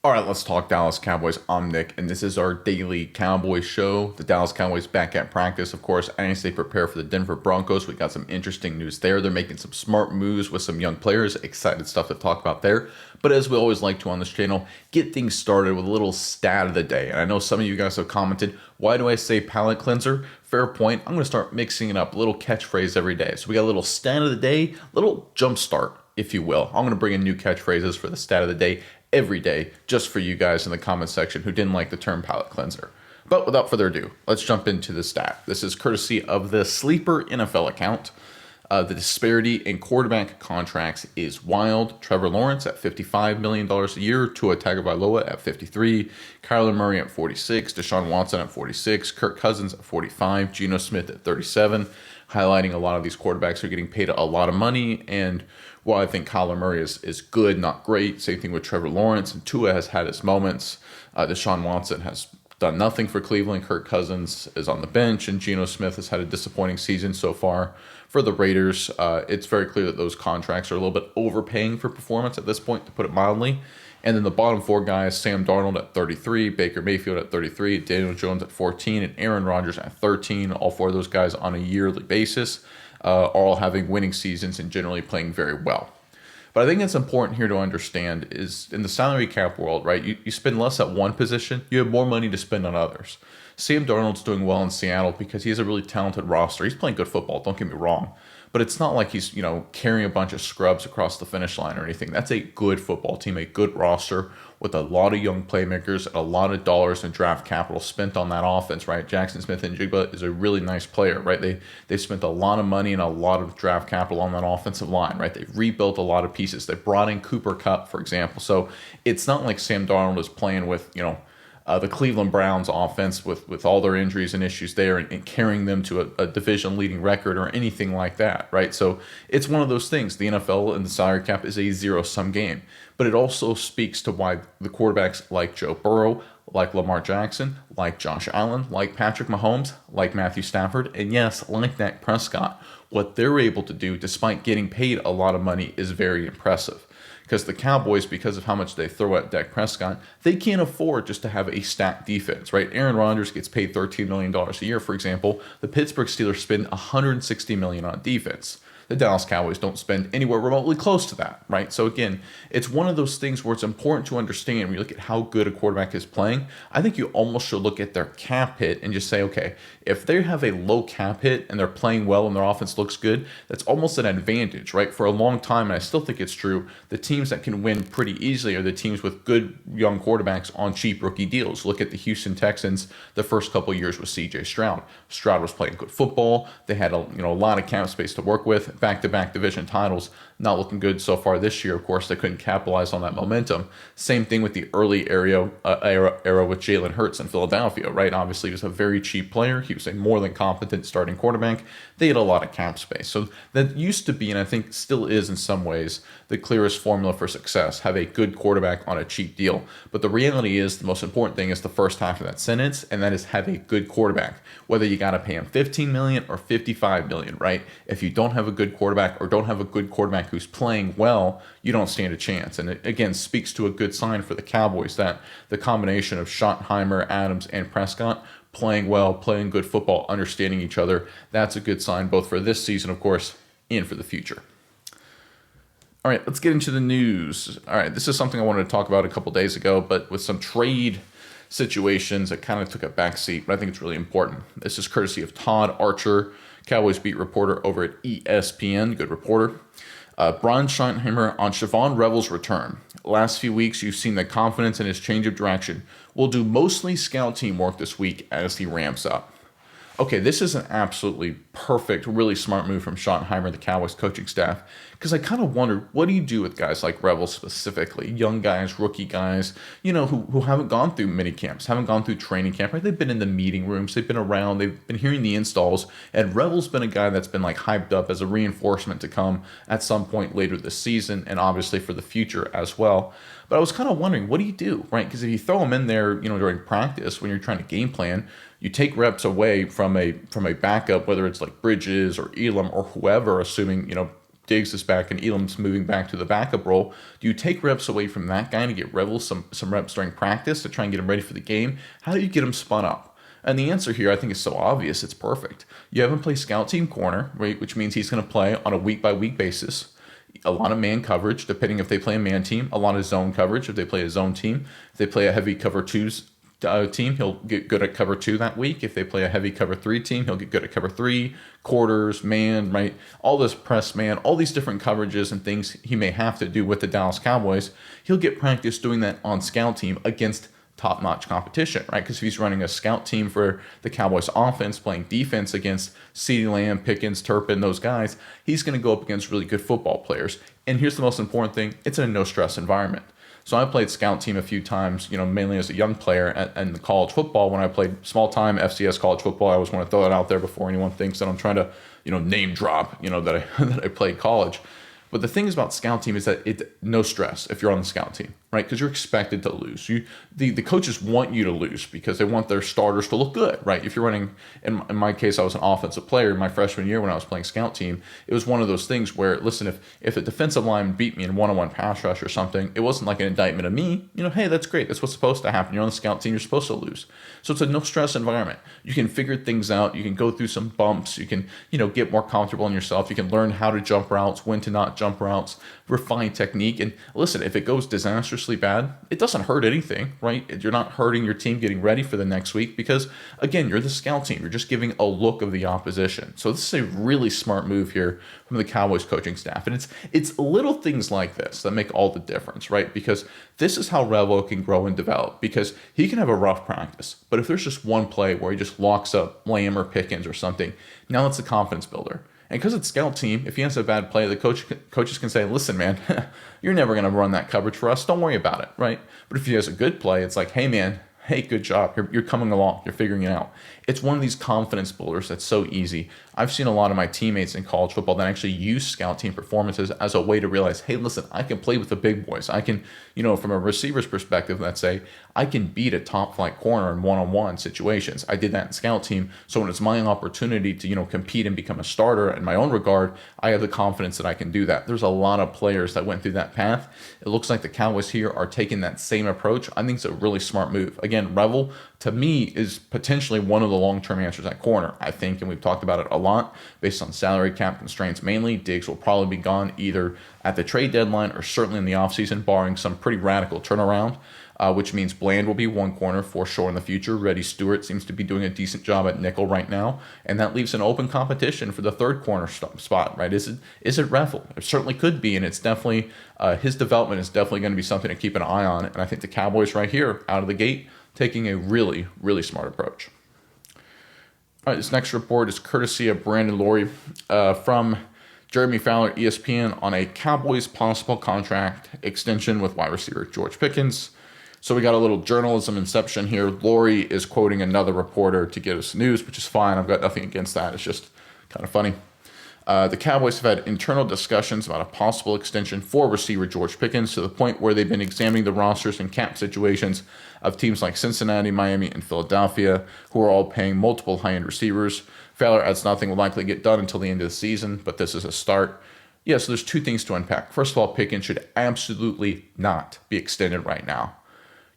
All right, let's talk Dallas Cowboys. I'm Nick, and this is our daily Cowboys show. The Dallas Cowboys back at practice, of course, as they prepare for the Denver Broncos. We got some interesting news there. They're making some smart moves with some young players. Excited stuff to talk about there. But as we always like to on this channel, get things started with a little stat of the day. And I know some of you guys have commented, why do I say palate cleanser? Fair point. I'm going to start mixing it up, a little catchphrase every day. So we got a little stat of the day, little jump start, if you will. I'm going to bring in new catchphrases for the stat of the day every day just for you guys in the comment section who didn't like the term palate cleanser. But without further ado, let's jump into the stat. This is courtesy of the Sleeper NFL account. The disparity in quarterback contracts is wild. Trevor Lawrence at $55 million a year, Tua Tagovailoa at 53, Kyler Murray at 46, Deshaun Watson at 46, Kirk Cousins at 45, Geno Smith at 37, highlighting a lot of these quarterbacks are getting paid a lot of money. And while I think Kyler Murray is good, not great, same thing with Trevor Lawrence, and Tua has had his moments. Deshaun Watson has done nothing for Cleveland. Kirk Cousins is on the bench, and Geno Smith has had a disappointing season so far for the Raiders. It's very clear that those contracts are a little bit overpaying for performance at this point, to put it mildly. And then the bottom four guys, Sam Darnold at 33, Baker Mayfield at 33, Daniel Jones at 14, and Aaron Rodgers at 13. All four of those guys on a yearly basis, all having winning seasons and generally playing very well. But I think it's important here to understand is in the salary cap world, right? You spend less at one position, you have more money to spend on others. Sam Darnold's doing well in Seattle because he has a really talented roster. He's playing good football, don't get me wrong. But it's not like he's, carrying a bunch of scrubs across the finish line or anything. That's a good football team, a good roster with a lot of young playmakers and a lot of dollars in draft capital spent on that offense, right? Jackson Smith and Jigba is a really nice player, right? They've spent a lot of money and a lot of draft capital on that offensive line, right? They've rebuilt a lot of pieces. They brought in Cooper Kupp, for example. So it's not like Sam Darnold is playing with, the Cleveland Browns offense with all their injuries and issues there and carrying them to a division leading record or anything like that, right? So it's one of those things. The NFL and the salary cap is a zero-sum game, but it also speaks to why the quarterbacks like Joe Burrow, like Lamar Jackson, like Josh Allen, like Patrick Mahomes, like Matthew Stafford, and yes, like Dak Prescott, what they're able to do despite getting paid a lot of money is very impressive. Because the Cowboys, because of how much they throw at Dak Prescott, they can't afford just to have a stacked defense, right? Aaron Rodgers gets paid $13 million a year, for example. The Pittsburgh Steelers spend $160 million on defense. The Dallas Cowboys don't spend anywhere remotely close to that, right? So again, it's one of those things where it's important to understand when you look at how good a quarterback is playing. I think you almost should look at their cap hit and just say, okay, if they have a low cap hit and they're playing well and their offense looks good, that's almost an advantage, right? For a long time, and I still think it's true, the teams that can win pretty easily are the teams with good young quarterbacks on cheap rookie deals. Look at the Houston Texans the first couple of years with C.J. Stroud. Stroud was playing good football. They had a lot of cap space to work with. Back-to-back division titles, not looking good so far this year. Of course, they couldn't capitalize on that momentum. Same thing with the early era with Jalen Hurts in Philadelphia, right? Obviously, he was a very cheap player. He was a more than competent starting quarterback. They had a lot of cap space. So that used to be, and I think still is in some ways, the clearest formula for success. Have a good quarterback on a cheap deal. But the reality is the most important thing is the first half of that sentence, and that is have a good quarterback. Whether you got to pay him $15 million or $55 million, right? If you don't have a good quarterback or don't have a good quarterback who's playing well, you don't stand a chance. And it, again, speaks to a good sign for the Cowboys that the combination of Schottenheimer, Adams, and Prescott playing well, playing good football, understanding each other, that's a good sign both for this season, of course, and for the future. All right, let's get into the news. All right, this is something I wanted to talk about a couple days ago, but with some trade situations, it kind of took a backseat, but I think it's really important. This is courtesy of Todd Archer, Cowboys beat reporter over at ESPN, good reporter. Brian Schottenheimer on Siobhan Revel's return. Last few weeks, you've seen the confidence in his change of direction. We'll do mostly scout team work this week as he ramps up. Okay, this is an absolutely perfect, really smart move from Schottenheimer, the Cowboys coaching staff, because I kind of wondered, what do you do with guys like Revel specifically, young guys, rookie guys, who haven't gone through mini camps, haven't gone through training camp, right? They've been in the meeting rooms, they've been around, they've been hearing the installs, and Revel's been a guy that's been like hyped up as a reinforcement to come at some point later this season, and obviously for the future as well. But I was kind of wondering, what do you do, right? Because if you throw him in there, during practice when you're trying to game plan, you take reps away from a backup, whether it's like Bridges or Elam or whoever, assuming Diggs is back and Elam's moving back to the backup role, do you take reps away from that guy to get Revel some reps during practice to try and get him ready for the game? How do you get him spun up? And the answer here, I think, is so obvious, it's perfect. You have him play scout team corner, right, which means he's going to play on a week-by-week basis. A lot of man coverage, depending if they play a man team. A lot of zone coverage if they play a zone team. If they play a heavy cover twos team, he'll get good at cover 2 that week. If they play a heavy cover 3 team, he'll get good at cover 3, quarters, man, right? All this press man, all these different coverages and things he may have to do with the Dallas Cowboys. He'll get practice doing that on scout team against top-notch competition, right? Because if he's running a scout team for the Cowboys offense, playing defense against CeeDee Lamb, Pickens, Turpin, those guys, he's going to go up against really good football players. And here's the most important thing, it's in a no-stress environment. So I played scout team a few times, mainly as a young player and the college football. When I played small-time FCS college football, I always want to throw it out there before anyone thinks that I'm trying to, name drop, that I played college. But the thing is about scout team is that it's no stress if you're on the scout team, right? Because you're expected to lose. The coaches want you to lose because they want their starters to look good, right? If you're running, in my case, I was an offensive player my freshman year when I was playing scout team. It was one of those things where, listen, if a defensive line beat me in one-on-one pass rush or something, it wasn't like an indictment of me. Hey, that's great. That's what's supposed to happen. You're on the scout team. You're supposed to lose. So it's a no-stress environment. You can figure things out. You can go through some bumps. You can, get more comfortable in yourself. You can learn how to jump routes, when to not jump routes, refine technique. And listen, if it goes disastrously bad, it doesn't hurt anything, right? You're not hurting your team getting ready for the next week because, again, you're the scout team. You're just giving a look of the opposition. So this is a really smart move here from the Cowboys coaching staff. And it's little things like this that make all the difference, right? Because this is how Revo can grow and develop, because he can have a rough practice. But if there's just one play where he just locks up Lamb or Pickens or something, now it's a confidence builder. And because it's scout team, if he has a bad play, the coaches can say, listen, man, you're never going to run that coverage for us. Don't worry about it, right? But if he has a good play, it's like, hey, man, hey, good job. You're coming along. You're figuring it out. It's one of these confidence builders that's so easy. I've seen a lot of my teammates in college football that actually use scout team performances as a way to realize, hey, listen, I can play with the big boys. I can, from a receiver's perspective, let's say, I can beat a top flight corner in one-on-one situations. I did that in scout team. So when it's my opportunity to, compete and become a starter in my own regard, I have the confidence that I can do that. There's a lot of players that went through that path. It looks like the Cowboys here are taking that same approach. I think it's a really smart move. Again, Revel, to me, is potentially one of the long-term answers at corner, I think, and we've talked about it a lot based on salary cap constraints mainly. Diggs will probably be gone either at the trade deadline or certainly in the offseason, barring some pretty radical turnaround, which means Bland will be one corner for sure in the future. Reddy Stewart seems to be doing a decent job at nickel right now, and that leaves an open competition for the third corner spot, right? Is it Revel? It certainly could be, and it's definitely, his development is definitely going to be something to keep an eye on, and I think the Cowboys right here, out of the gate, taking a really, really smart approach. All right, this next report is courtesy of Brandon Laurie from Jeremy Fowler, ESPN, on a Cowboys possible contract extension with wide receiver George Pickens. So we got a little journalism inception here. Laurie is quoting another reporter to get us news, which is fine. I've got nothing against that. It's just kind of funny. The Cowboys have had internal discussions about a possible extension for receiver George Pickens to the point where they've been examining the rosters and cap situations of teams like Cincinnati, Miami, and Philadelphia, who are all paying multiple high-end receivers. Fowler adds nothing will likely get done until the end of the season, but this is a start. Yeah, so there's two things to unpack. First of all, Pickens should absolutely not be extended right now.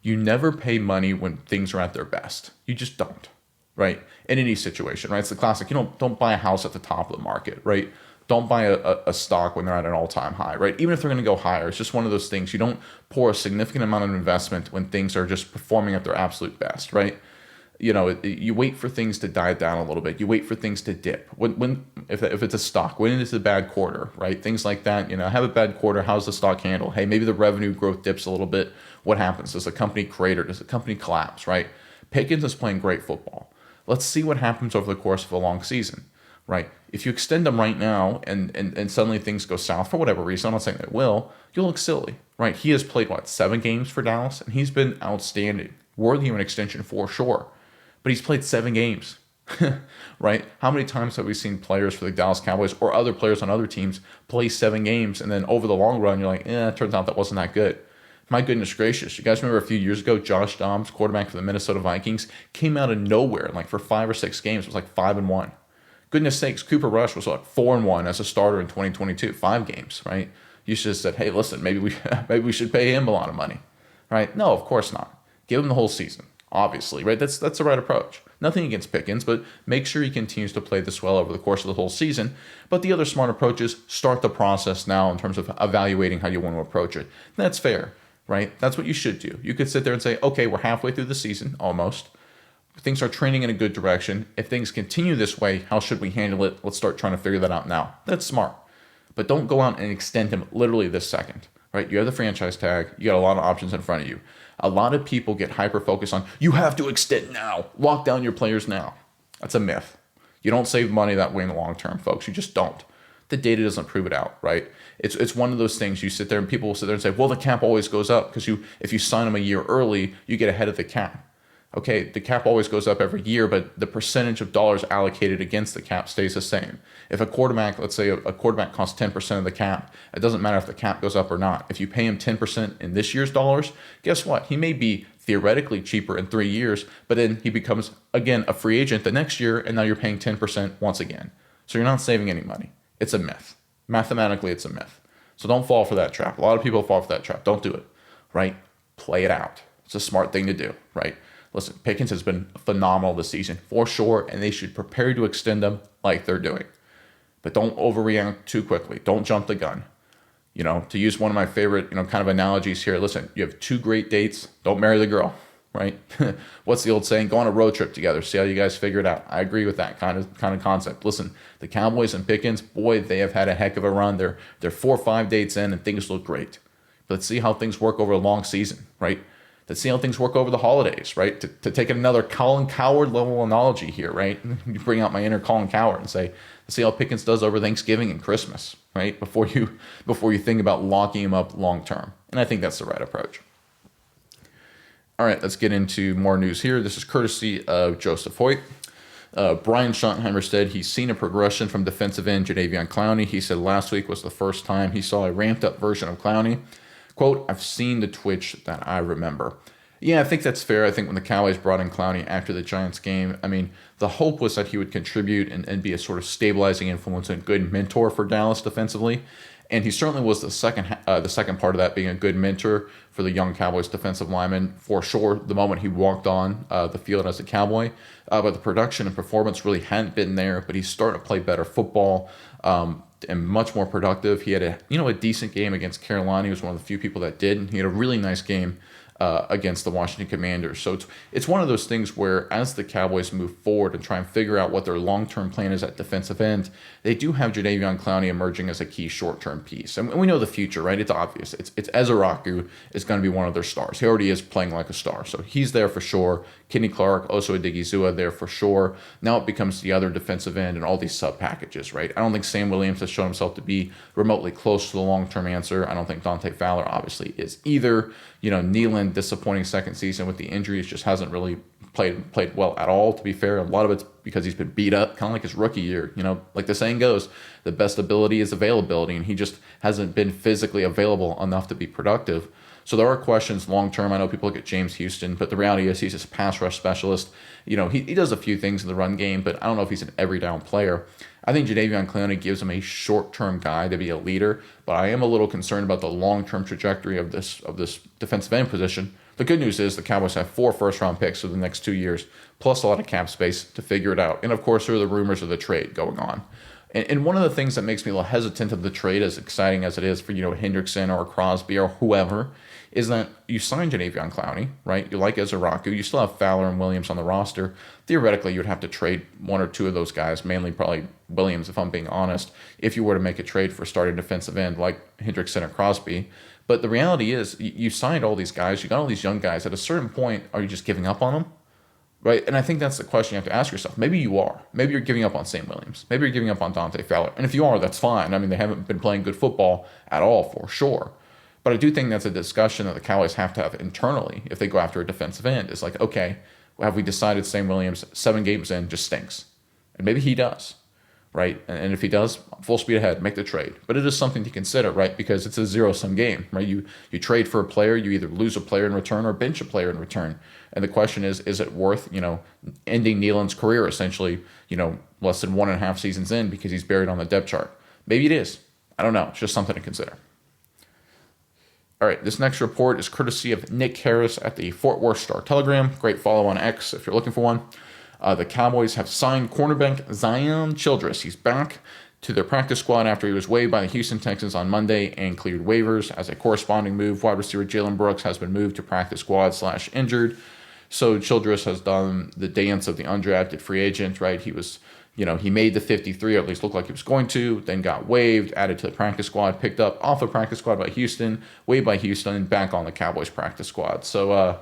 You never pay money when things are at their best. You just don't. Right? In any situation, right? It's the classic, don't buy a house at the top of the market, right? Don't buy a stock when they're at an all-time high, right? Even if they're going to go higher, it's just one of those things. You don't pour a significant amount of investment when things are just performing at their absolute best, right? You wait for things to die down a little bit. You wait for things to dip. If it's a stock, when is a bad quarter, right? Things like that, have a bad quarter. How's the stock handle? Hey, maybe the revenue growth dips a little bit. What happens? Does the company crater? Does the company collapse, right? Pickens is playing great football. Let's see what happens over the course of a long season, right? If you extend them right now and suddenly things go south for whatever reason, I'm not saying they will, you'll look silly, right? He has played, 7 games for Dallas, and he's been outstanding, worthy of an extension for sure. But he's played 7 games, right? How many times have we seen players for the Dallas Cowboys or other players on other teams play 7 games, and then over the long run, you're like, it turns out that wasn't that good. My goodness gracious. You guys remember a few years ago, Josh Dobbs, quarterback for the Minnesota Vikings, came out of nowhere, for 5 or 6 games, it was 5-1. Goodness sakes, Cooper Rush was like 4-1 as a starter in 2022, 5 games, right? You should have said, hey, listen, maybe we maybe we should pay him a lot of money, right? No, of course not. Give him the whole season, obviously, right? That's the right approach. Nothing against Pickens, but make sure he continues to play this well over the course of the whole season. But the other smart approach is start the process now in terms of evaluating how you want to approach it. That's fair, right? That's what you should do. You could sit there and say, okay, we're halfway through the season, almost. Things are trending in a good direction. If things continue this way, how should we handle it? Let's start trying to figure that out now. That's smart. But don't go out and extend him literally this second, right? You have the franchise tag. You got a lot of options in front of you. A lot of people get hyper-focused on, you have to extend now. Lock down your players now. That's a myth. You don't save money that way in the long term, folks. You just don't. The data doesn't prove it out, right? It's one of those things you sit there and people will sit there and say, well, the cap always goes up because if you sign them a year early, you get ahead of the cap. Okay, the cap always goes up every year, but the percentage of dollars allocated against the cap stays the same. If a quarterback, let's say a quarterback costs 10% of the cap, it doesn't matter if the cap goes up or not. If you pay him 10% in this year's dollars, guess what? He may be theoretically cheaper in 3 years, but then he becomes, again, a free agent the next year, and now you're paying 10% once again. So you're not saving any money. It's a myth. Mathematically, it's a myth. So don't fall for that trap. A lot of people fall for that trap. Don't do it, right? Play it out. It's a smart thing to do, right? Listen, Pickens has been phenomenal this season, for sure, and they should prepare to extend them like they're doing. But don't overreact too quickly. Don't jump the gun. To use one of my favorite, kind of analogies here, listen, you have 2 great dates. Don't marry the girl, right? What's the old saying? Go on a road trip together. See how you guys figure it out. I agree with that kind of concept. Listen, the Cowboys and Pickens, boy, they have had a heck of a run. They're 4 or 5 dates in, and things look great. But let's see how things work over a long season, right? Let's see how things work over the holidays, right? To take another Colin Coward level analogy here, right? You bring out my inner Colin Coward and say, let's see how Pickens does over Thanksgiving and Christmas, right? Before you think about locking him up long term. And I think that's the right approach. All right, let's get into more news here. This is courtesy of Joseph Hoyt. Brian Schottenheimer said he's seen a progression from defensive end Jadeveon Clowney. He said last week was the first time he saw a ramped up version of Clowney. Quote, I've seen the twitch that I remember. Yeah, I think that's fair. I think when the Cowboys brought in Clowney after the Giants game, the hope was that he would contribute and be a sort of stabilizing influence and good mentor for Dallas defensively. And he certainly was the second part of that, being a good mentor for the young Cowboys defensive lineman, for sure, the moment he walked on the field as a Cowboy. But the production and performance really hadn't been there, but he's starting to play better football. And much more productive. He had a decent game against Carolina. He was one of the few people that did. And he had a really nice game against the Washington Commanders. So it's one of those things where as the Cowboys move forward and try and figure out what their long-term plan is at defensive end, they do have Jadeveon Clowney emerging as a key short-term piece. And we know the future, right? It's obvious. It's Ezeraku is going to be one of their stars. He already is playing like a star. So he's there for sure. Kenny Clark, Oso Odigizua there for sure. Now it becomes the other defensive end and all these sub-packages, right? I don't think Sam Williams has shown himself to be remotely close to the long-term answer. I don't think Dante Fowler obviously is either. Nealon, disappointing second season with the injuries, just hasn't really played well at all, to be fair. A lot of it's because he's been beat up, kind of like his rookie year. Like the saying goes, the best ability is availability, and he just hasn't been physically available enough to be productive. So there are questions long term. I know people look at James Houston, but the reality is he's a pass rush specialist. He does a few things in the run game, but I don't know if he's an every down player. I think Jadeveon Clowney gives him a short-term guy to be a leader, but I am a little concerned about the long-term trajectory of this defensive end position. The good news is the Cowboys have 4 first-round picks for the next 2 years, plus a lot of cap space to figure it out. And, of course, there are the rumors of the trade going on. And one of the things that makes me a little hesitant of the trade, as exciting as it is for, Hendrickson or Crosby or whoever, is that you signed Jadeveon Clowney, right? You like Ezeraku. You still have Fowler and Williams on the roster. Theoretically, you would have to trade 1 or 2 of those guys, mainly probably Williams, if I'm being honest, if you were to make a trade for starting defensive end like Hendrickson or Crosby. But the reality is you signed all these guys. You got all these young guys. At a certain point, are you just giving up on them? Right? And I think that's the question you have to ask yourself. Maybe you are. Maybe you're giving up on Sam Williams. Maybe you're giving up on Dante Fowler. And if you are, that's fine. They haven't been playing good football at all, for sure. But I do think that's a discussion that the Cowboys have to have internally if they go after a defensive end. It's like, okay, have we decided Sam Williams 7 games in just stinks? And maybe he does. right? And if he does, full speed ahead, make the trade. But it is something to consider, right? Because it's a zero-sum game, right? You trade for a player, you either lose a player in return or bench a player in return. And the question is it worth, ending Nealon's career essentially, less than 1.5 seasons in because he's buried on the depth chart? Maybe it is. I don't know. It's just something to consider. All right, this next report is courtesy of Nick Harris at the Fort Worth Star-Telegram. Great follow on X if you're looking for one. The Cowboys have signed cornerback Zion Childress. He's back to their practice squad after he was waived by the Houston Texans on Monday and cleared waivers. As a corresponding move, wide receiver Jalen Brooks has been moved to practice squad / injured. So Childress has done the dance of the undrafted free agent, right? He was, he made the 53, or at least looked like he was going to, then got waived, added to the practice squad, picked up off the practice squad by Houston, waived by Houston, and back on the Cowboys practice squad. So,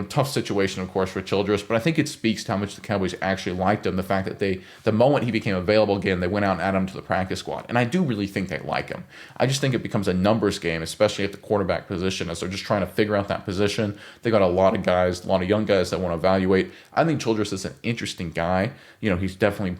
tough situation, of course, for Childress, but I think it speaks to how much the Cowboys actually liked him. The fact that the moment he became available again, they went out and added him to the practice squad. And I do really think they like him. I just think it becomes a numbers game, especially at the quarterback position, as they're just trying to figure out that position. They got a lot of guys, a lot of young guys that want to evaluate. I think Childress is an interesting guy. He's definitely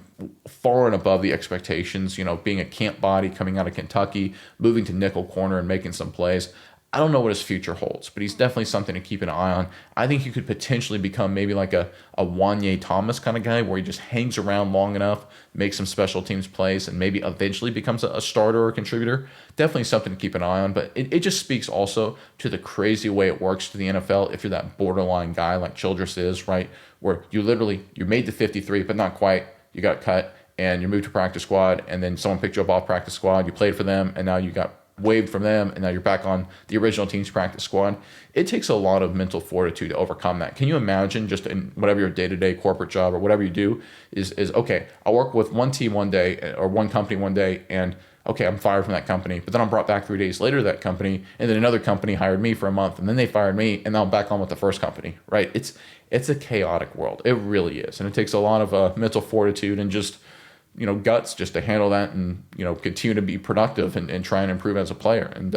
far and above the expectations, being a camp body coming out of Kentucky, moving to nickel corner and making some plays. I don't know what his future holds, but he's definitely something to keep an eye on. I think he could potentially become maybe like a Wanye Thomas kind of guy where he just hangs around long enough, makes some special teams plays, and maybe eventually becomes a starter or a contributor. Definitely something to keep an eye on, but it just speaks also to the crazy way it works to the NFL if you're that borderline guy like Childress is, right? Where you made the 53, but not quite. You got cut, and you moved to practice squad, and then someone picked you up off practice squad. You played for them, and now you got waived from them, and now you're back on the original team's practice squad. It takes a lot of mental fortitude to overcome that. Can you imagine just in whatever your day-to-day corporate job or whatever you do is okay, I'll work with one team one day or one company one day, and okay, I'm fired from that company, but then I'm brought back 3 days later to that company, and then another company hired me for a month, and then they fired me, and now I'm back on with the first company, right? It's a chaotic world. It really is, and it takes a lot of mental fortitude and just guts just to handle that and, continue to be productive and try and improve as a player. And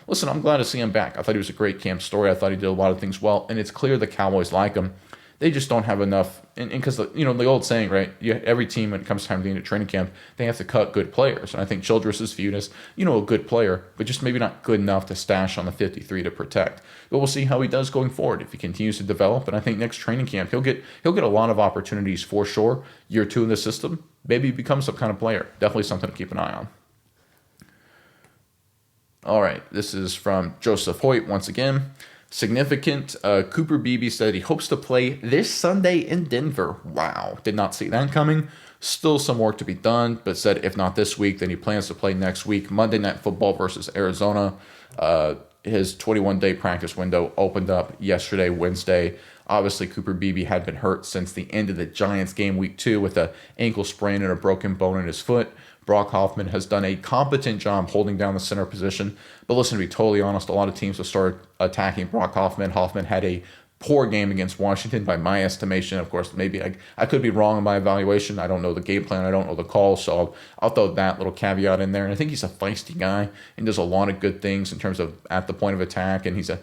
listen, I'm glad to see him back. I thought he was a great camp story. I thought he did a lot of things well, and it's clear the Cowboys like him. They just don't have enough. And because, the old saying, right, every team when it comes time to the end of training camp, they have to cut good players. And I think Childress is viewed as, a good player, but just maybe not good enough to stash on the 53 to protect. But we'll see how he does going forward if he continues to develop. And I think next training camp, he'll get a lot of opportunities for sure. Year 2 in the system, maybe he becomes some kind of player. Definitely something to keep an eye on. All right, this is from Joseph Hoyt once again. Significant. Cooper Beebe said he hopes to play this Sunday in Denver. Wow, did not see that coming. Still some work to be done, but said if not this week, then he plans to play next week. Monday Night Football versus Arizona. His 21-day practice window opened up yesterday, Wednesday. Obviously, Cooper Beebe had been hurt since the end of the Giants game week 2 with an ankle sprain and a broken bone in his foot. Brock Hoffman has done a competent job holding down the center position. But listen, to be totally honest, a lot of teams have started attacking Brock Hoffman. Hoffman had a poor game against Washington by my estimation. Of course, maybe I could be wrong in my evaluation. I don't know the game plan. I don't know the call. So I'll throw that little caveat in there. And I think he's a feisty guy and does a lot of good things in terms of at the point of attack. And he's a,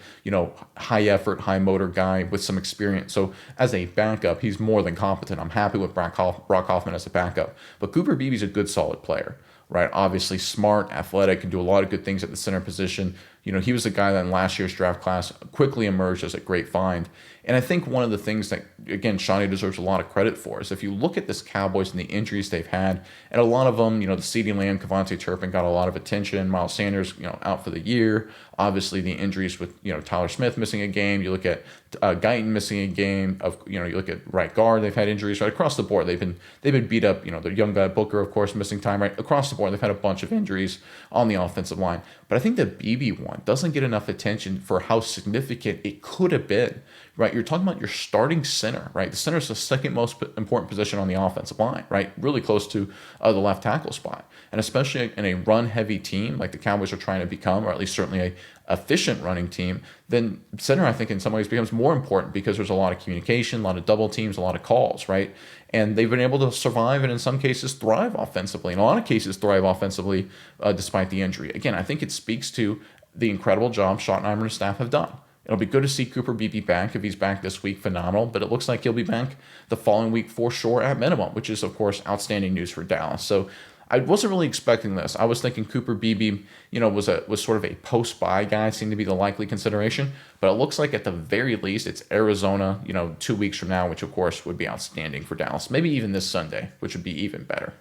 high effort, high motor guy with some experience. So as a backup, he's more than competent. I'm happy with Brock Hoffman as a backup. But Cooper Beebe's a good, solid player. Right, obviously smart, athletic, can do a lot of good things at the center position. He was a guy that in last year's draft class quickly emerged as a great find. And I think one of the things that, again, Shawnee deserves a lot of credit for is if you look at this Cowboys and the injuries they've had, and a lot of them, the CeeDee Lamb, Kevontae Turpin got a lot of attention. Miles Sanders, out for the year. Obviously, the injuries with, Tyler Smith missing a game. You look at Guyton missing a game. You look at right guard. They've had injuries right across the board. They've been beat up. The young guy Booker, of course, missing time right across the board. They've had a bunch of injuries on the offensive line. But I think the Beebe one doesn't get enough attention for how significant it could have been. Right, you're talking about your starting center, right? The center is the second most important position on the offensive line, right? Really close to the left tackle spot. And especially in a run-heavy team like the Cowboys are trying to become, or at least certainly a efficient running team, then center, I think, in some ways becomes more important because there's a lot of communication, a lot of double teams, a lot of calls, right? And they've been able to survive and in some cases thrive offensively. In a lot of cases thrive offensively despite the injury. Again, I think it speaks to the incredible job Schottenheimer and his staff have done. It'll be good to see Cooper Beebe back. If he's back this week, phenomenal. But it looks like he'll be back the following week for sure at minimum, which is, of course, outstanding news for Dallas. So I wasn't really expecting this. I was thinking Cooper Beebe, was sort of a post-bye guy, seemed to be the likely consideration. But it looks like at the very least, it's Arizona, 2 weeks from now, which of course would be outstanding for Dallas. Maybe even this Sunday, which would be even better.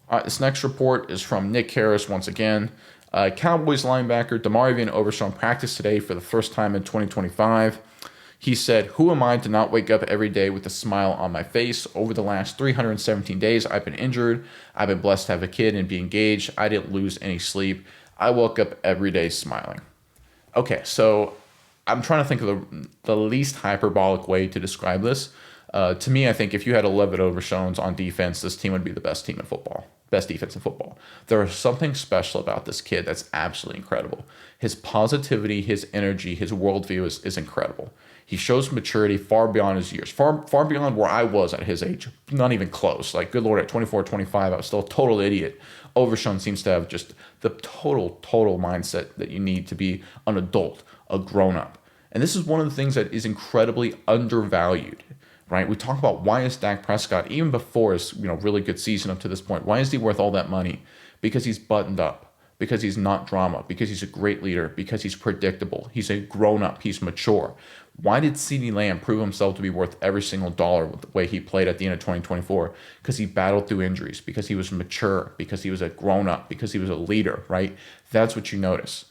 All right, this next report is from Nick Harris once again. Cowboys linebacker DeMarvion Overshown practiced today for the first time in 2025. He said, "Who am I to not wake up every day with a smile on my face? Over the last 317 days, I've been injured. I've been blessed to have a kid and be engaged. I didn't lose any sleep. I woke up every day smiling." Okay, so I'm trying to think of the least hyperbolic way to describe this. To me, I think if you had 11 Overshones on defense, this team would be the best team in football. Best defense in football. There is something special about this kid that's absolutely incredible. His positivity, his energy, his worldview is incredible. He shows maturity far beyond his years, far beyond where I was at his age. Not even close. Like, good Lord, at 24, 25, I was still a total idiot. Overshown seems to have just the total mindset that you need to be an adult, a grown-up. And this is one of the things that is incredibly undervalued. Right? We talk about why is Dak Prescott, even before his really good season up to this point, why is he worth all that money? Because he's buttoned up, because he's not drama, because he's a great leader, because he's predictable, he's a grown-up, he's mature. Why did CeeDee Lamb prove himself to be worth every single dollar with the way he played at the end of 2024? Because he battled through injuries, because he was mature, because he was a grown-up, because he was a leader, right? That's what you notice.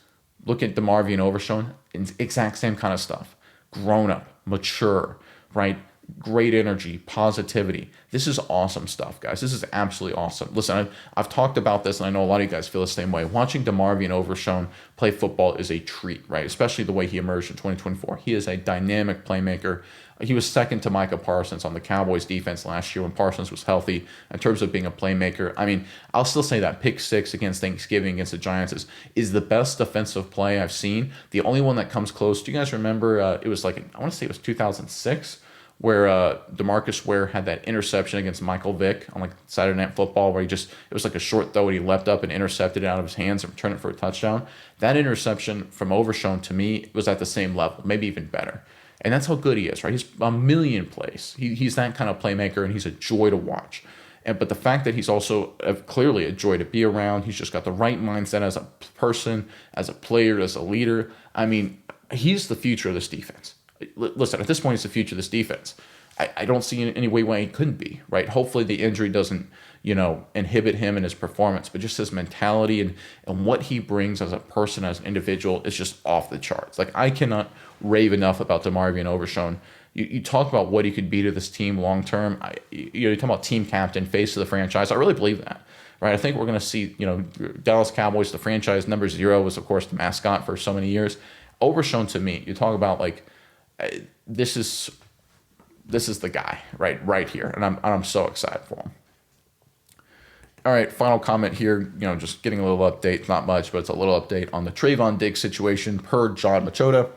Look at DeMarvion Overshown, exact same kind of stuff. Grown-up, mature, right? Great energy, positivity. This is awesome stuff, guys. This is absolutely awesome. Listen, I've talked about this, and I know a lot of you guys feel the same way. Watching DeMarvion Overshown play football is a treat, right? Especially the way he emerged in 2024. He is a dynamic playmaker. He was second to Micah Parsons on the Cowboys defense last year when Parsons was healthy in terms of being a playmaker. I mean, I'll still say that pick six against Thanksgiving against the Giants is the best defensive play I've seen. The only one that comes close, do you guys remember, it was like, I want to say it was 2006, where DeMarcus Ware had that interception against Michael Vick on like Saturday Night Football, where it was like a short throw and he leapt up and intercepted it out of his hands and returned it for a touchdown. That interception from Overshown, to me, was at the same level, maybe even better. And that's how good he is, right? He's a million plays. He's that kind of playmaker, and he's a joy to watch. But the fact that he's also clearly a joy to be around, he's just got the right mindset as a person, as a player, as a leader. I mean, he's the future of this defense. Listen, at this point, it's the future of this defense. I don't see any way why he couldn't be, right? Hopefully the injury doesn't, inhibit him in his performance, but just his mentality and what he brings as a person, as an individual, is just off the charts. Like, I cannot rave enough about DeMarvion Overshown. You talk about what he could be to this team long term. You talk about team captain, face of the franchise. I really believe that. Right, I think we're going to see, Dallas Cowboys, the franchise number 0 was, of course, the mascot for so many years. Overshown, to me, you talk about like, this is the guy right here, and I'm so excited for him. All right, final comment here. Just getting a little update, not much, but it's a little update on the Trayvon Diggs situation per John Machota.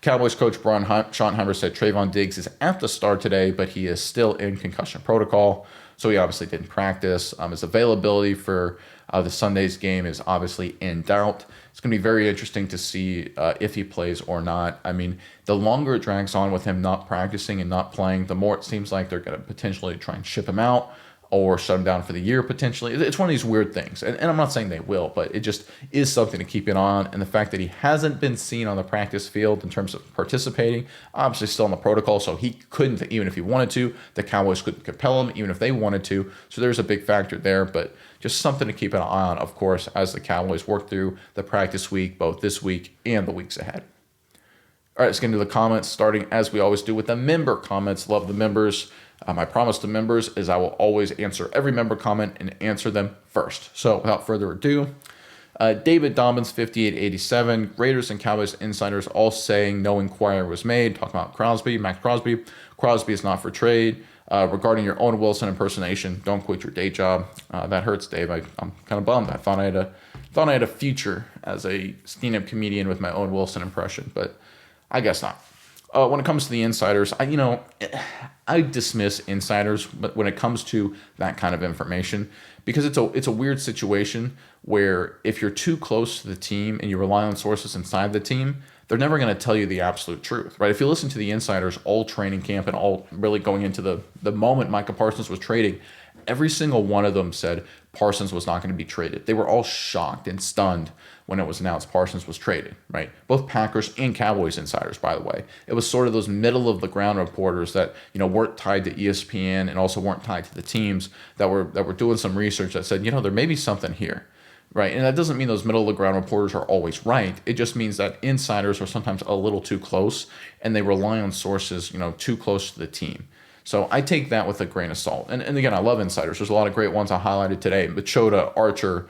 Cowboys coach Brian Schottenheimer said Trayvon Diggs is at the start today, but he is still in concussion protocol, so he obviously didn't practice. His availability for the Sunday's game is obviously in doubt. It's going to be very interesting to see if he plays or not. I mean, the longer it drags on with him not practicing and not playing, the more it seems like they're going to potentially try and ship him out or shut him down for the year potentially. It's one of these weird things. And I'm not saying they will, but it just is something to keep an eye on. And the fact that he hasn't been seen on the practice field in terms of participating, obviously still in the protocol, so he couldn't, even if he wanted to. The Cowboys couldn't compel him, even if they wanted to. So there's a big factor there, but just something to keep an eye on, of course, as the Cowboys work through the practice week, both this week and the weeks ahead. All right, let's get into the comments, starting as we always do with the member comments. Love the members. My promise to members is I will always answer every member comment and answer them first. So without further ado, David Dobbins, 5887, Raiders and Cowboys insiders all saying no inquiry was made. Talking about Max Crosby. Crosby is not for trade. Regarding your Owen Wilson impersonation, don't quit your day job. That hurts, Dave. I'm kind of bummed. I thought I had a future as a stand-up comedian with my Owen Wilson impression, but I guess not. When it comes to the insiders, I dismiss insiders, but when it comes to that kind of information, because it's a weird situation where if you're too close to the team and you rely on sources inside the team, they're never going to tell you the absolute truth, right? If you listen to the insiders all training camp and all really going into the moment Micah Parsons was trading, every single one of them said Parsons was not going to be traded. They were all shocked and stunned when it was announced Parsons was traded, right? Both Packers and Cowboys insiders, by the way. It was sort of those middle of the ground reporters that, weren't tied to ESPN and also weren't tied to the teams that were doing some research that said, there may be something here. Right. And that doesn't mean those middle of the ground reporters are always right. It just means that insiders are sometimes a little too close and they rely on sources, too close to the team. So I take that with a grain of salt. And again, I love insiders. There's a lot of great ones I highlighted today. Machota, Archer,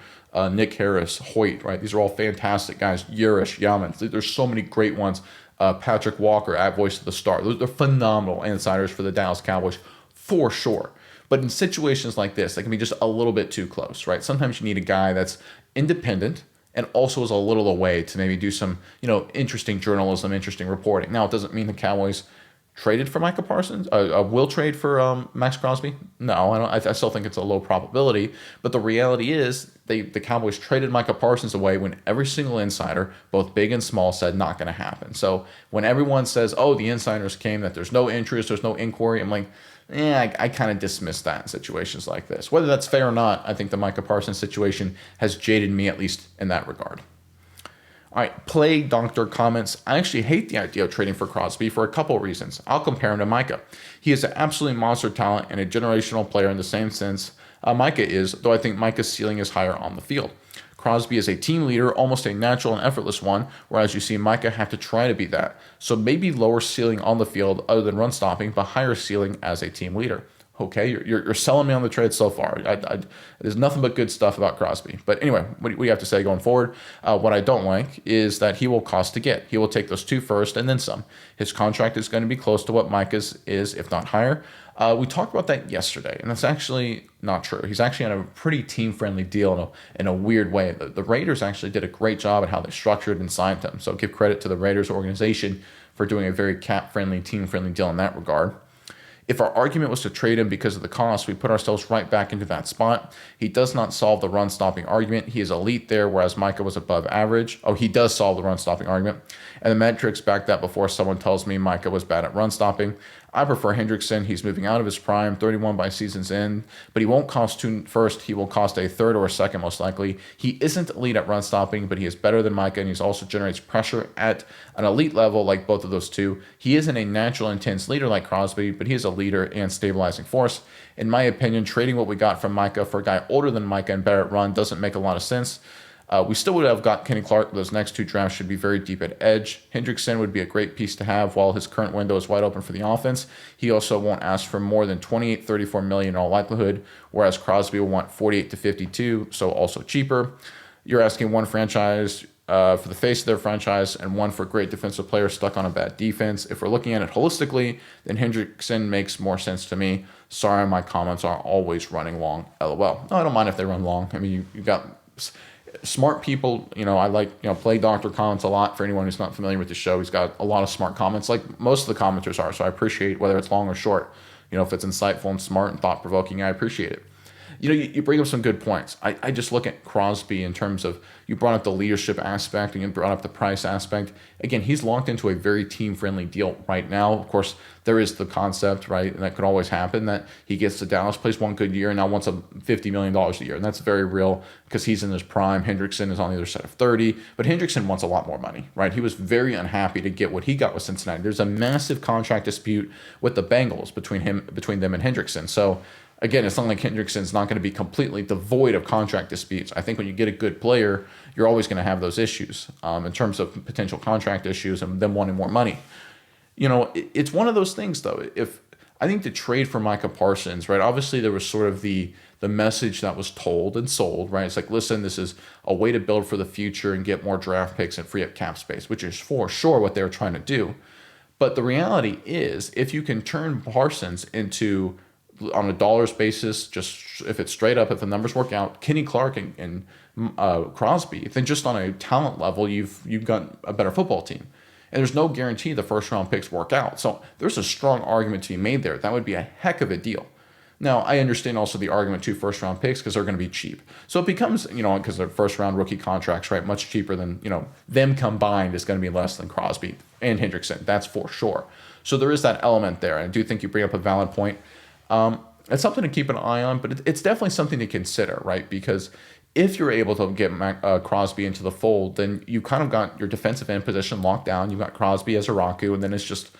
Nick Harris, Hoyt, right? These are all fantastic guys. Yurish, Yaman. There's so many great ones. Patrick Walker at Voice of the Star. They're phenomenal insiders for the Dallas Cowboys for sure. But in situations like this, they can be just a little bit too close, right? Sometimes you need a guy that's independent and also is a little away to maybe do some, interesting journalism, interesting reporting. Now, it doesn't mean the Cowboys traded for Micah Parsons, will trade for Max Crosby. No, I don't. I still think it's a low probability. But the reality is, the Cowboys traded Micah Parsons away when every single insider, both big and small, said not going to happen. So when everyone says, "Oh, the insiders came," that there's no interest, there's no inquiry, I'm like, I kind of dismiss that in situations like this. Whether that's fair or not, I think the Micah Parsons situation has jaded me, at least in that regard. All right, Play Doctor comments, I actually hate the idea of trading for Crosby for a couple of reasons. I'll compare him to Micah. He is an absolutely monster talent and a generational player in the same sense Micah is, though I think Micah's ceiling is higher on the field. Crosby is a team leader, almost a natural and effortless one, whereas you see Micah have to try to be that. So maybe lower ceiling on the field other than run stopping, but higher ceiling as a team leader. Okay, you're selling me on the trade so far. There's nothing but good stuff about Crosby. But anyway, what do you have to say going forward? What I don't like is that he will cost to get. He will take those 2 first and then some. His contract is going to be close to what Micah's is, if not higher. We talked about that yesterday, and that's actually not true. He's actually on a pretty team-friendly deal in a weird way. The Raiders actually did a great job at how they structured and signed him. So give credit to the Raiders organization for doing a very cap-friendly, team-friendly deal in that regard. If our argument was to trade him because of the cost, we put ourselves right back into that spot. He does not solve the run-stopping argument. He is elite there, whereas Micah was above average. Oh, he does solve the run-stopping argument. And the metrics back that before someone tells me Micah was bad at run-stopping. I prefer Hendrickson. He's moving out of his prime, 31 by season's end, but he won't cost 2 first. He will cost a third or a second, most likely. He isn't elite at run stopping, but he is better than Micah, and he also generates pressure at an elite level like both of those two. He isn't a natural, intense leader like Crosby, but he is a leader and stabilizing force. In my opinion, trading what we got from Micah for a guy older than Micah and better at run doesn't make a lot of sense. We still would have got Kenny Clark. Those next 2 drafts should be very deep at edge. Hendrickson would be a great piece to have while his current window is wide open for the offense. He also won't ask for more than $28-34 million in all likelihood, whereas Crosby will want 48 to 52, so also cheaper. You're asking one franchise for the face of their franchise and one for great defensive players stuck on a bad defense. If we're looking at it holistically, then Hendrickson makes more sense to me. Sorry, my comments are always running long. LOL. No, I don't mind if they run long. I mean, you got smart people. I like Play Doctor comments a lot. For anyone who's not familiar with the show, he's got a lot of smart comments, like most of the commenters are. So I appreciate whether it's long or short. If it's insightful and smart and thought provoking, I appreciate it. You bring up some good points. I just look at Crosby in terms of, you brought up the leadership aspect and you brought up the price aspect. Again, he's locked into a very team-friendly deal right now. Of course, there is the concept, right, and that could always happen, that he gets to Dallas, plays one good year, and now wants $50 million a year. And that's very real because he's in his prime. Hendrickson is on the other side of 30, but Hendrickson wants a lot more money, right? He was very unhappy to get what he got with Cincinnati. There's a massive contract dispute with the Bengals between them and Hendrickson. So again, it's not like Hendrickson's not going to be completely devoid of contract disputes. I think when you get a good player, you're always going to have those issues in terms of potential contract issues and them wanting more money. It's one of those things, though. If I think the trade for Micah Parsons, right, obviously there was sort of the message that was told and sold, right? It's like, listen, this is a way to build for the future and get more draft picks and free up cap space, which is for sure what they were trying to do. But the reality is, if you can turn Parsons into, on a dollars basis, just if it's straight up, if the numbers work out, Kenny Clark and Crosby, then just on a talent level, you've got a better football team. And there's no guarantee the first round picks work out. So there's a strong argument to be made there. That would be a heck of a deal. Now, I understand also the argument 2 first-round picks because they're going to be cheap. So it becomes, because they're first-round rookie contracts, right, much cheaper than, them combined is going to be less than Crosby and Hendrickson. That's for sure. So there is that element there. And I do think you bring up a valid point. It's something to keep an eye on, but it's definitely something to consider, right? Because if you're able to get Crosby into the fold, then you kind of got your defensive end position locked down. You've got Crosby as a Raku, and then it's just,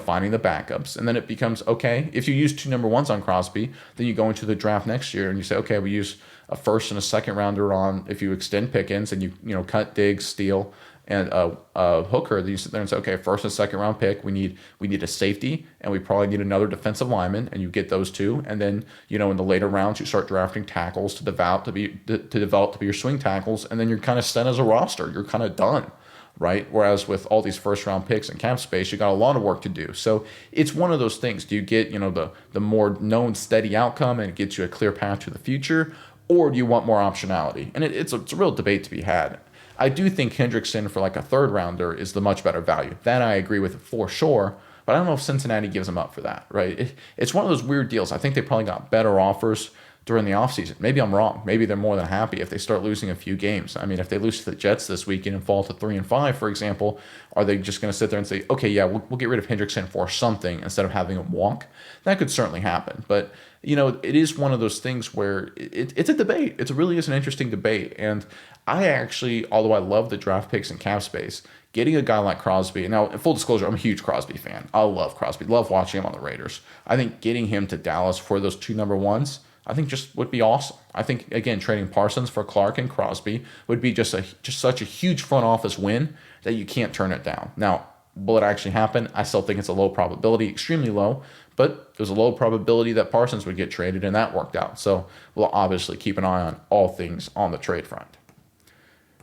finding the backups. And then it becomes, okay, if you use 2 number ones on Crosby, then you go into the draft next year and you say, okay, we use a first and a second rounder on, if you extend Pickens and you cut Diggs, Steele, and Hooker, then you sit there and say, okay, first and second round pick, we need a safety, and we probably need another defensive lineman, and you get those 2, and then in the later rounds you start drafting tackles to develop to be your swing tackles, and then you're kind of set as a roster. You're kind of done, right? Whereas with all these first round picks and cap space, you got a lot of work to do. So it's one of those things. Do you get the more known steady outcome and it gets you a clear path to the future, or do you want more optionality? And it's a real debate to be had. I do think Hendrickson for like a 3rd rounder is the much better value. That I agree with for sure, but I don't know if Cincinnati gives him up for that, right? It's one of those weird deals. I think they probably got better offers during the offseason. Maybe I'm wrong. Maybe they're more than happy if they start losing a few games. I mean, if they lose to the Jets this weekend and fall to 3-5, for example, are they just going to sit there and say, okay, yeah, we'll get rid of Hendrickson for something instead of having him walk? That could certainly happen. But, it is one of those things where it's a debate. It really is an interesting debate. And I actually, although I love the draft picks and cap space, getting a guy like Crosby, and now, in full disclosure, I'm a huge Crosby fan. I love Crosby. Love watching him on the Raiders. I think getting him to Dallas for those 2 number ones, I think just would be awesome. I think, again, trading Parsons for Clark and Crosby would be just such a huge front office win that you can't turn it down. Now, will it actually happen? I still think it's a low probability, extremely low, but there's a low probability that Parsons would get traded, and that worked out. So we'll obviously keep an eye on all things on the trade front.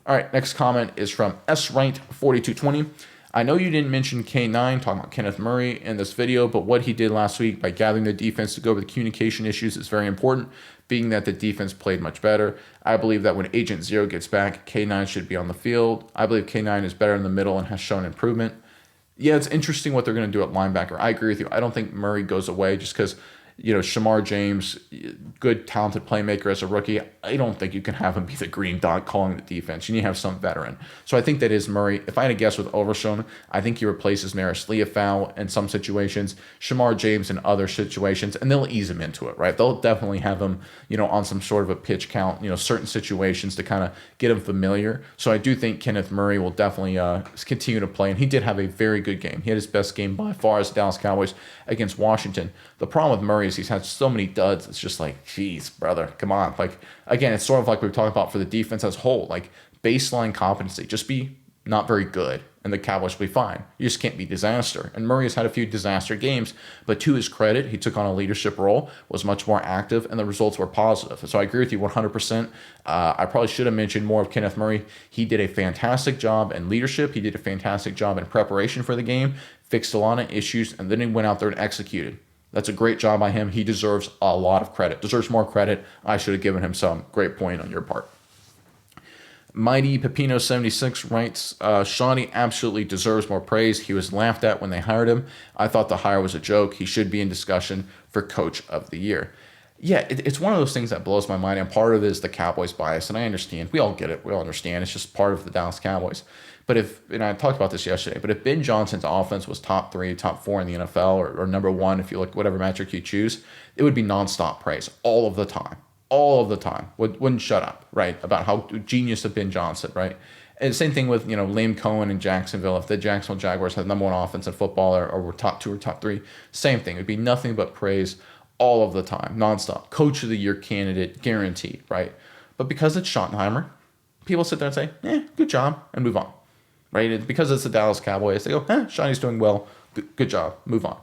All right, next comment is from SRanked4220. I know you didn't mention K9, talking about Kenneth Murray in this video, but what he did last week by gathering the defense to go over the communication issues is very important, being that the defense played much better. I believe that when Agent Zero gets back, K9 should be on the field. I believe K9 is better in the middle and has shown improvement. Yeah, it's interesting what they're going to do at linebacker. I agree with you. I don't think Murray goes away just because Shamar James, good, talented playmaker as a rookie. I don't think you can have him be the green dot calling the defense. You need to have some veteran. So I think that is Murray. If I had to guess with Overshown, I think he replaces Maris Leafau in some situations, Shamar James in other situations, and they'll ease him into it, right? They'll definitely have him, on some sort of a pitch count, certain situations to kind of get him familiar. So I do think Kenneth Murray will definitely continue to play, and he did have a very good game. He had his best game by far as the Dallas Cowboys against Washington. The problem with Murray is he's had so many duds. It's just like, geez, brother, come on. Like, again, it's sort of like we were talking about for the defense as a whole. Like, baseline competency, just be not very good, and the Cowboys will be fine. You just can't be disaster. And Murray has had a few disaster games, but to his credit, he took on a leadership role, was much more active, and the results were positive. So I agree with you 100%. I probably should have mentioned more of Kenneth Murray. He did a fantastic job in leadership. He did a fantastic job in preparation for the game, fixed a lot of issues, and then he went out there and executed. That's a great job by him. He deserves a lot of credit. Deserves more credit. I should have given him some. Great point on your part. Mighty Pepino 76 writes, Shawnee absolutely deserves more praise. He was laughed at when they hired him. I thought the hire was a joke. He should be in discussion for Coach of the Year. Yeah, it's one of those things that blows my mind, and part of it is the Cowboys bias, and I understand. We all get it. We all understand. It's just part of the Dallas Cowboys. But and I talked about this yesterday, but if Ben Johnson's offense was top 3, top 4 in the NFL, or number 1, if you look whatever metric you choose, it would be nonstop praise all of the time. All of the time. Wouldn't shut up, right? About how genius of Ben Johnson, right? And same thing with, Liam Cohen in Jacksonville. If the Jacksonville Jaguars had number 1 offense in football or were top 2 or top 3, same thing. It would be nothing but praise all of the time, nonstop. Coach of the Year candidate, guaranteed, right? But because it's Schottenheimer, people sit there and say, good job, and move on, right? And because it's the Dallas Cowboys, they go, Shawnee's doing well, good job, move on.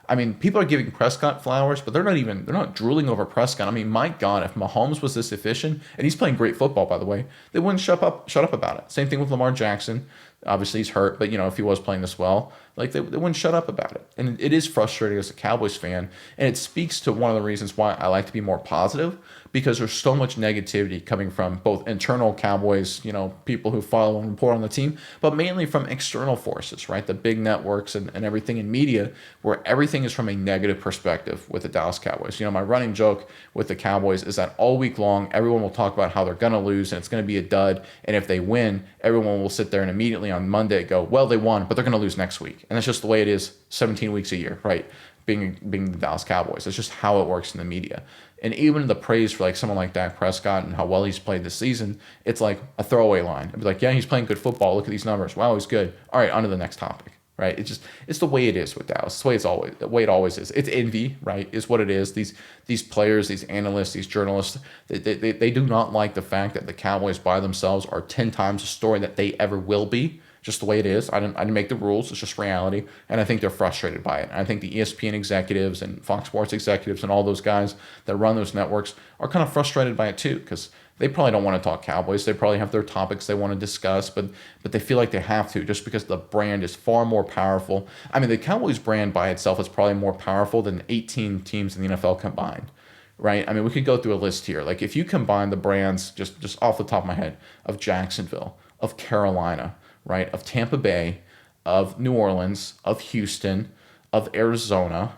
I mean, people are giving Prescott flowers, but they're not drooling over Prescott. I mean, my God, if Mahomes was this efficient, and he's playing great football, by the way, they wouldn't shut up about it. Same thing with Lamar Jackson. Obviously, he's hurt, but, if he was playing this well, Like they wouldn't shut up about it. And it is frustrating as a Cowboys fan. And it speaks to one of the reasons why I like to be more positive, because there's so much negativity coming from both internal Cowboys, people who follow and report on the team, but mainly from external forces, right? The big networks and everything in media, where everything is from a negative perspective with the Dallas Cowboys. My running joke with the Cowboys is that all week long, everyone will talk about how they're going to lose and it's going to be a dud. And if they win, everyone will sit there and immediately on Monday go, well, they won, but they're going to lose next week. And that's just the way it is 17 weeks a year, right? Being the Dallas Cowboys. It's just how it works in the media. And even the praise for like someone like Dak Prescott and how well he's played this season, it's like a throwaway line. It'd be like, yeah, he's playing good football. Look at these numbers. Wow, he's good. All right, on to the next topic, right? It's the way it is with Dallas. It's the way it always is. It's envy, right? Is what it is. These players, these analysts, these journalists, they do not like the fact that the Cowboys by themselves are 10 times the story that they ever will be. Just the way it is. I didn't make the rules. It's just reality. And I think they're frustrated by it. And I think the ESPN executives and Fox Sports executives and all those guys that run those networks are kind of frustrated by it too, because they probably don't want to talk Cowboys. They probably have their topics they want to discuss, but they feel like they have to, just because the brand is far more powerful. I mean, the Cowboys brand by itself is probably more powerful than 18 teams in the NFL combined. Right? I mean, we could go through a list here. Like if you combine the brands just off the top of my head of Jacksonville, of Carolina, right, of Tampa Bay, of New Orleans, of Houston, of Arizona.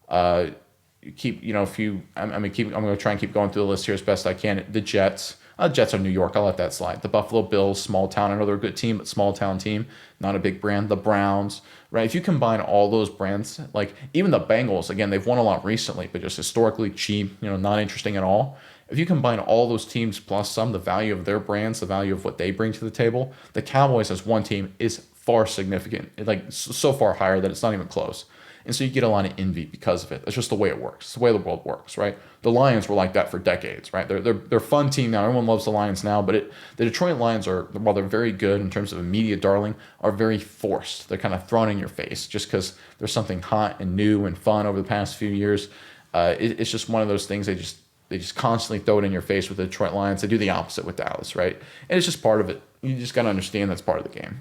I'm going to try and keep going through the list here as best I can. The Jets. Jets are New York. I'll let that slide. The Buffalo Bills, small town. I know they're a good team, but small town team, not a big brand. The Browns, right? If you combine all those brands, like even the Bengals, again, they've won a lot recently, but just historically cheap, not interesting at all. If you combine all those teams plus the value of their brands, the value of what they bring to the table, the Cowboys as one team is far significant, like so far higher that it's not even close. And so you get a lot of envy because of it. It's just the way it works. It's the way the world works, right? The Lions were like that for decades, right? They're a fun team now. Everyone loves the Lions now, but the Detroit Lions are, while they're very good in terms of a media darling, are very forced. They're kind of thrown in your face just because there's something hot and new and fun over the past few years. It's just one of those things they just constantly throw it in your face with the Detroit Lions. They do the opposite with Dallas, right? And it's just part of it. You just got to understand that's part of the game.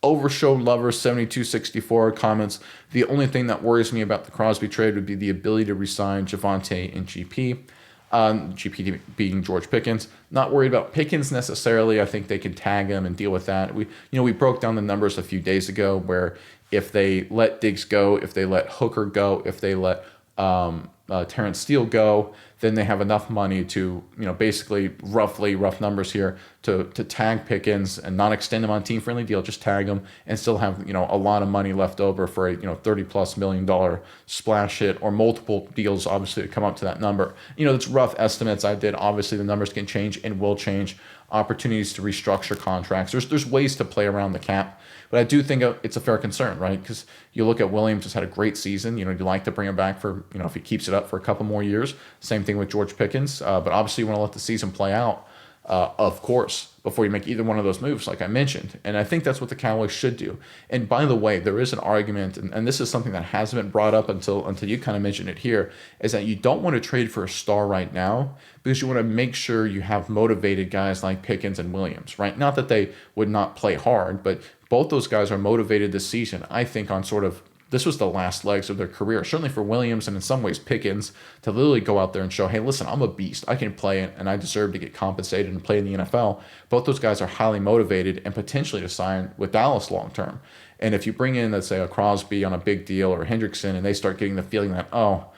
Overshow Lover 7264 comments, the only thing that worries me about the Crosby trade would be the ability to resign Javonte and GP. GP being George Pickens. Not worried about Pickens necessarily. I think they can tag him and deal with that. We broke down the numbers a few days ago where if they let Diggs go, if they let Hooker go, if they let Terrence Steele go, then they have enough money to, basically rough numbers here to tag Pickens and not extend him on a team-friendly deal, just tag him and still have, a lot of money left over for a, $30+ million splash hit or multiple deals, obviously, to come up to that number. It's rough estimates I did. Obviously, the numbers can change and will change. Opportunities to restructure contracts. There's ways to play around the cap. But I do think it's a fair concern, right? Because you look at Williams, has had a great season. You'd like to bring him back for, if he keeps it up for a couple more years. Same thing with George Pickens. But obviously, you want to let the season play out, of course, before you make either one of those moves, like I mentioned. And I think that's what the Cowboys should do. And by the way, there is an argument, and this is something that hasn't been brought up until you kind of mentioned it here, is that you don't want to trade for a star right now because you want to make sure you have motivated guys like Pickens and Williams, right? Not that they would not play hard, but both those guys are motivated this season, I think, on sort of, this was the last legs of their career, certainly for Williams and in some ways Pickens, to literally go out there and show, hey, listen, I'm a beast. I can play it, and I deserve to get compensated and play in the NFL. Both those guys are highly motivated and potentially to sign with Dallas long term. And if you bring in, let's say, a Crosby on a big deal or Hendrickson, and they start getting the feeling that, oh,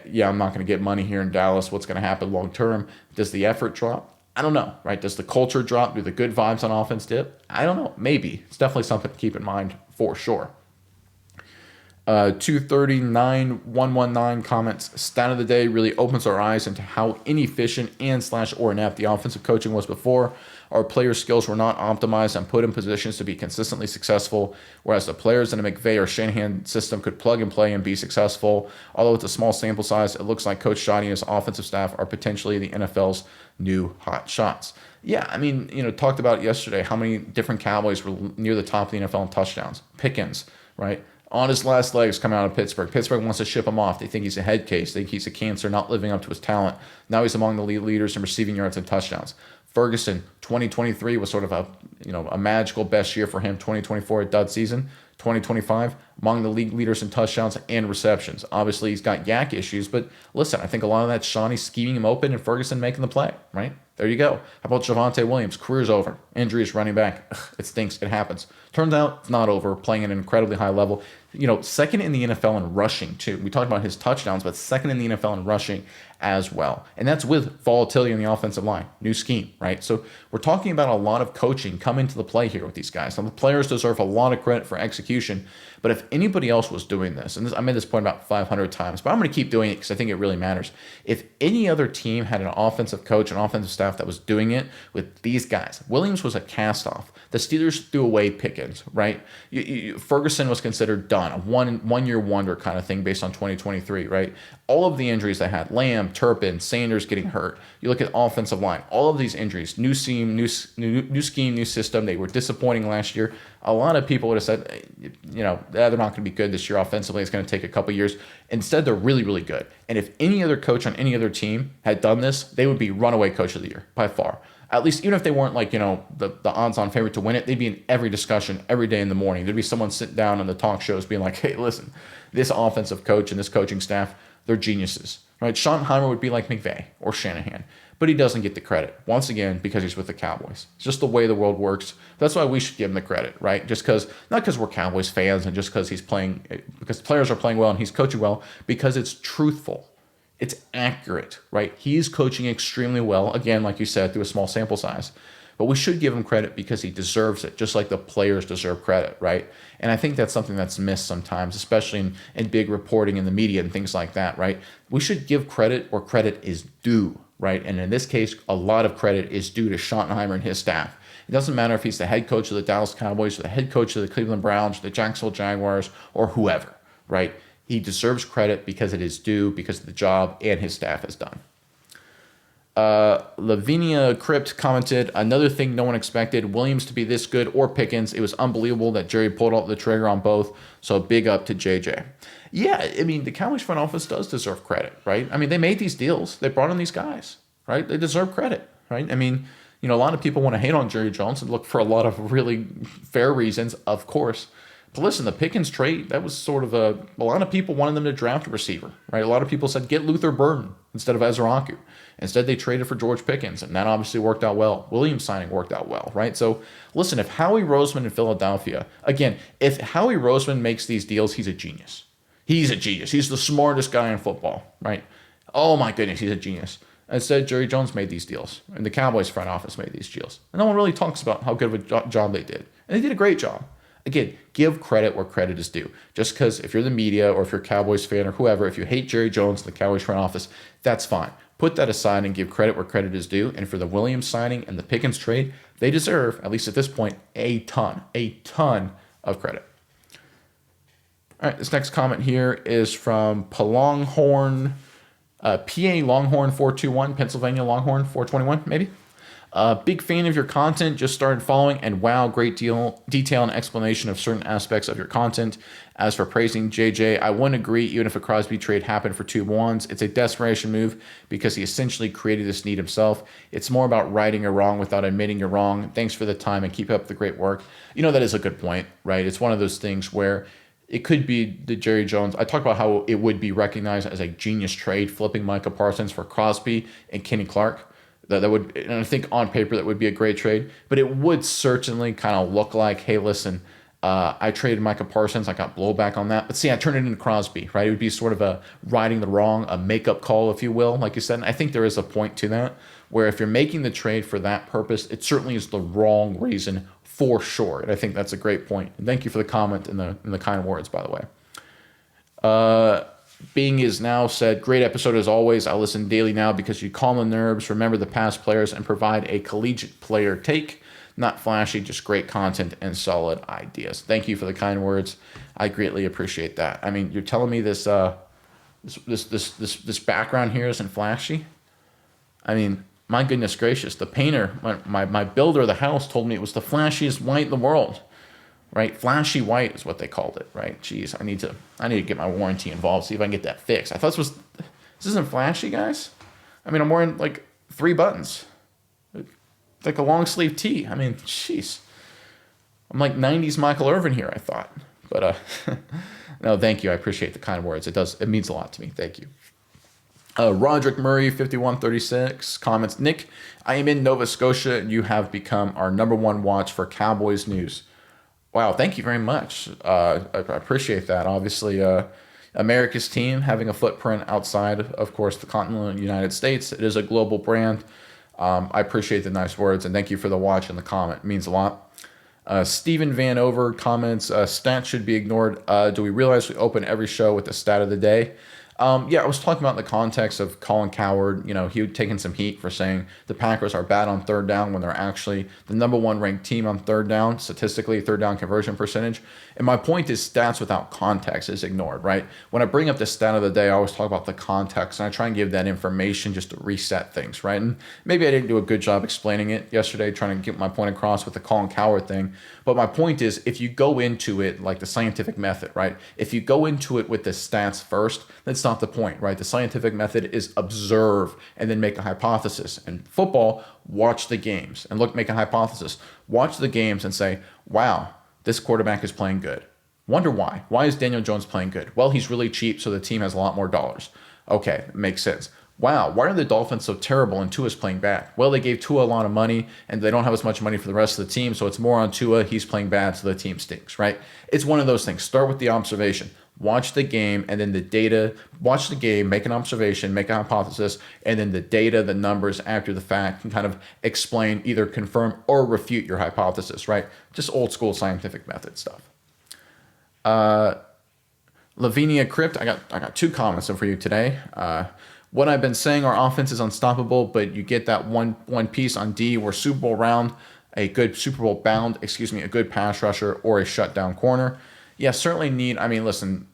yeah, I'm not going to get money here in Dallas, what's going to happen long term? Does the effort drop? I don't know, right? Does the culture drop? Do the good vibes on offense dip? I don't know. Maybe. It's definitely something to keep in mind for sure. 239-119 comments. Stat of the day really opens our eyes into how inefficient and /or inept the offensive coaching was before. Our players' skills were not optimized and put in positions to be consistently successful, whereas the players in a McVay or Shanahan system could plug and play and be successful. Although it's a small sample size, it looks like Coach Shoddy and his offensive staff are potentially the NFL's new hot shots. Yeah, I mean, talked about yesterday how many different Cowboys were near the top of the NFL in touchdowns. Pickens, right? On his last legs coming out of Pittsburgh. Pittsburgh wants to ship him off. They think he's a head case. They think he's a cancer, not living up to his talent. Now he's among the lead leaders in receiving yards and touchdowns. Ferguson, 2023 was sort of a magical best year for him. 2024, a dud season. 2025, among the league leaders in touchdowns and receptions. Obviously, he's got yak issues, but listen, I think a lot of that's Shawnee scheming him open and Ferguson making the play, right? There you go. How about Javonte Williams? Career's over. Injuries, running back. Ugh, it stinks. It happens. Turns out it's not over. Playing at an incredibly high level. Second in the NFL in rushing, too. We talked about his touchdowns, but second in the NFL in rushing as well. And that's with volatility in the offensive line. New scheme, right? So we're talking about a lot of coaching come into the play here with these guys. Now, the players deserve a lot of credit for execution, but if anybody else was doing this, and I made this point about 500 times, but I'm going to keep doing it because I think it really matters. If any other team had an offensive coach and offensive staff that was doing it with these guys, Williams was a cast-off. The Steelers threw away Pickens, right? Ferguson was considered done, a one-year wonder kind of thing based on 2023, right? All of the injuries they had, Lamb, Turpin, Sanders getting hurt. You look at offensive line, all of these injuries, new scheme, new system. They were disappointing last year. A lot of people would have said, they're not going to be good this year offensively. It's going to take a couple years. Instead, they're really, really good. And if any other coach on any other team had done this, they would be runaway coach of the year by far. At least, even if they weren't the odds-on favorite to win it, they'd be in every discussion every day in the morning. There'd be someone sitting down on the talk shows being like, hey, listen, this offensive coach and this coaching staff, they're geniuses, right? Schottenheimer would be like McVay or Shanahan, but he doesn't get the credit, once again, because he's with the Cowboys. It's just the way the world works. That's why we should give him the credit, right? Not because we're Cowboys fans and just because because the players are playing well and he's coaching well, because it's truthful. It's accurate, right? He's coaching extremely well, again, like you said, through a small sample size. But we should give him credit because he deserves it, just like the players deserve credit, right? And I think that's something that's missed sometimes, especially in big reporting in the media and things like that, right? We should give credit where credit is due, right? And in this case, a lot of credit is due to Schottenheimer and his staff. It doesn't matter if he's the head coach of the Dallas Cowboys or the head coach of the Cleveland Browns, the Jacksonville Jaguars, or whoever, right? He deserves credit because it is due, because of the job and his staff has done. Lavinia Crypt commented, another thing no one expected, Williams to be this good or Pickens. It was unbelievable that Jerry pulled out the trigger on both. So big up to JJ. Yeah, I mean, the Cowboys front office does deserve credit, right? I mean, they made these deals. They brought in these guys, right? They deserve credit, right? I mean, a lot of people want to hate on Jerry Jones and look for a lot of really fair reasons, of course. But listen, the Pickens trade, that was sort of a lot of people wanted them to draft a receiver, right? A lot of people said, get Luther Burden instead of Ezra Aku. Instead, they traded for George Pickens, and that obviously worked out well. Williams signing worked out well, right? So, listen, if Howie Roseman in Philadelphia, again, if Howie Roseman makes these deals, he's a genius. He's a genius. He's the smartest guy in football, right? Oh, my goodness, he's a genius. Instead, Jerry Jones made these deals, and the Cowboys front office made these deals. And no one really talks about how good of a job they did. And they did a great job. Again, give credit where credit is due. Just because if you're the media or if you're a Cowboys fan or whoever, if you hate Jerry Jones and the Cowboys front office, that's fine. Put that aside and give credit where credit is due. And for the Williams signing and the Pickens trade, they deserve, at least at this point, a ton of credit. All right, this next comment here is from Longhorn, PA Longhorn 421, Pennsylvania Longhorn 421, maybe. Big fan of your content, just started following, and wow, great detail and explanation of certain aspects of your content. As for praising JJ, I wouldn't agree even if a Crosby trade happened for 2 ones. It's a desperation move because he essentially created this need himself. It's more about righting a wrong without admitting you're wrong. Thanks for the time and keep up the great work. That is a good point, right? It's one of those things where it could be the Jerry Jones. I talked about how it would be recognized as a genius trade, flipping Micah Parsons for Crosby and Kenny Clark. That would, and I think on paper that would be a great trade, but it would certainly kind of look like, hey, listen, I traded Micah Parsons, I got blowback on that, but see, I turned it into Crosby, right? It would be sort of a righting the wrong, a makeup call, if you will, like you said. And I think there is a point to that, where if you're making the trade for that purpose, it certainly is the wrong reason for sure. And I think that's a great point. And thank you for the comment and the kind words, by the way. Being is now said, great episode as always. I listen daily now because you calm the nerves, remember the past players, and provide a collegiate player take. Not flashy, just great content and solid ideas. Thank you for the kind words. I greatly appreciate that. I mean, you're telling me this background here isn't flashy? I mean, my goodness gracious, the painter, my builder of the house told me it was the flashiest white in the world. Right, flashy white is what they called it. Right, jeez, I need to get my warranty involved, see if I can get that fixed. I thought this isn't flashy, guys. I mean, I'm wearing like 3 buttons. like a long sleeve tee. I mean, jeez. I'm like 90s Michael Irvin here, I thought. But no, thank you. I appreciate the kind words. It means a lot to me. Thank you. Roderick Murray, 5136, comments, Nick, I am in Nova Scotia and you have become our #1 watch for Cowboys news. Wow, thank you very much. I appreciate that. Obviously, America's team having a footprint outside, of course, the continental United States. It is a global brand. I appreciate the nice words, and thank you for the watch and the comment. It means a lot. Stephen Van Over comments, stats should be ignored. Do we realize we open every show with the stat of the day? Yeah, I was talking about in the context of Colin Cowherd. You know, he had taken some heat for saying the Packers are bad on third down when they're actually the #1 ranked team on third down, statistically, third down conversion percentage. And my point is stats without context is ignored, right? When I bring up the stat of the day, I always talk about the context, and I try and give that information just to reset things, right? And maybe I didn't do a good job explaining it yesterday, trying to get my point across with the Colin Cowherd thing. But my point is, if you go into it like the scientific method, right? If you go into it with the stats first, that's not the point, right? The scientific method is observe and then make a hypothesis. And football, watch the games and make a hypothesis. Watch the games and say, wow, this quarterback is playing good. Wonder why. Why is Daniel Jones playing good? Well, he's really cheap, so the team has a lot more dollars. Okay, makes sense. Wow, why are the Dolphins so terrible and Tua's playing bad? Well, they gave Tua a lot of money, and they don't have as much money for the rest of the team, so it's more on Tua. He's playing bad, so the team stinks, right? It's one of those things. Start with the observation. Watch the game, and then the data. Watch the game, make an observation, make a hypothesis, and then the data, the numbers after the fact can kind of explain, either confirm or refute your hypothesis, right? Just old school scientific method stuff. Lavinia Crypt, I got 2 comments for you today. What I've been saying, our offense is unstoppable, but you get that one piece on D. We're Super Bowl round, a good pass rusher or a shutdown corner. Yeah, certainly need. I mean, listen,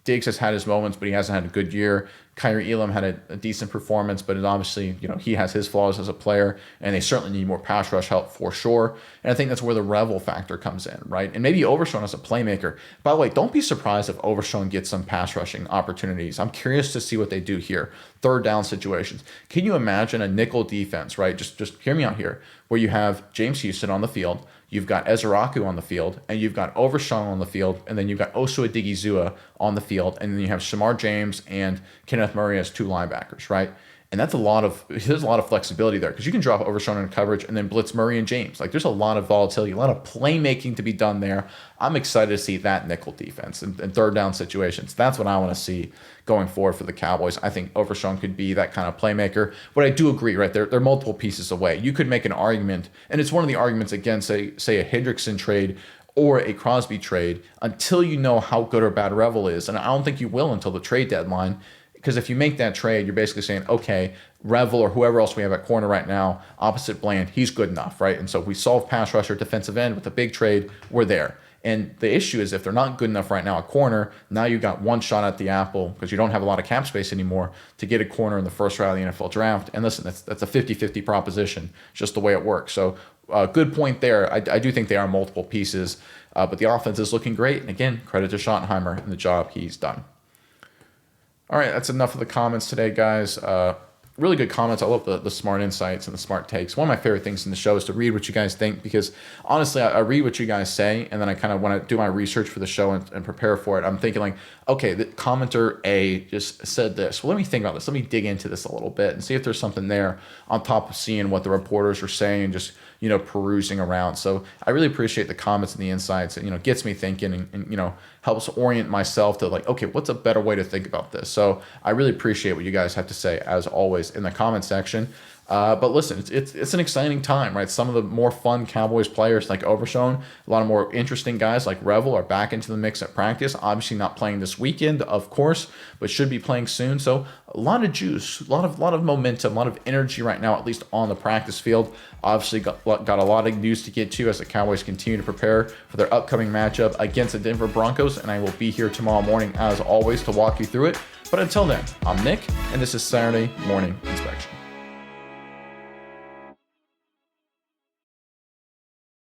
Diggs has had his moments, but he hasn't had a good year. Kyrie Elam had a decent performance, but obviously, he has his flaws as a player, and they certainly need more pass rush help for sure. And I think that's where the Revel factor comes in, right? And maybe Overshown as a playmaker. By the way, don't be surprised if Overshown gets some pass rushing opportunities. I'm curious to see what they do here. Third down situations. Can you imagine a nickel defense, right? Just hear me out here, where you have James Houston on the field, you've got Ezraku on the field, and you've got Overshown on the field, and then you've got Osu Odigizua on the field, and then you have Shamar James and Kenneth Murray as 2 linebackers, right? And there's a lot of flexibility there, because you can drop Overshown in coverage and then blitz Murray and James. Like, there's a lot of volatility, a lot of playmaking to be done there. I'm excited to see that nickel defense and third down situations. That's what I want to see going forward for the Cowboys. I think Overshown could be that kind of playmaker. But I do agree, right? They're multiple pieces away. You could make an argument, and it's one of the arguments against, say a Hendrickson trade or a Crosby trade, until you know how good or bad Revel is. And I don't think you will until the trade deadline. Because if you make that trade, you're basically saying, okay, Revel or whoever else we have at corner right now, opposite Bland, he's good enough, right? And so if we solve pass rusher, defensive end with a big trade, we're there. And the issue is, if they're not good enough right now at corner, now you've got one shot at the apple, because you don't have a lot of cap space anymore to get a corner in the first round of the NFL draft. And listen, that's a 50-50 proposition, just the way it works. So good point there. I do think they are multiple pieces, but the offense is looking great. And again, credit to Schottenheimer and the job he's done. All right, that's enough of the comments today, guys. Really good comments. I love the smart insights and the smart takes. One of my favorite things in the show is to read what you guys think, because honestly, I read what you guys say, and then I kind of want to do my research for the show and prepare for it. I'm thinking like, okay, the commenter A just said this. Well, let me think about this. Let me dig into this a little bit and see if there's something there on top of seeing what the reporters are saying, just perusing around. So I really appreciate the comments and the insights. It gets me thinking and helps orient myself to like, okay, what's a better way to think about this? So I really appreciate what you guys have to say, as always, in the comment section. But listen, it's an exciting time, right? Some of the more fun Cowboys players like Overshown, a lot of more interesting guys like Revel are back into the mix at practice. Obviously not playing this weekend, of course, but should be playing soon. So a lot of juice, a lot of momentum, a lot of energy right now, at least on the practice field. Obviously got a lot of news to get to as the Cowboys continue to prepare for their upcoming matchup against the Denver Broncos. And I will be here tomorrow morning, as always, to walk you through it. But until then, I'm Nick, and this is Saturday Morning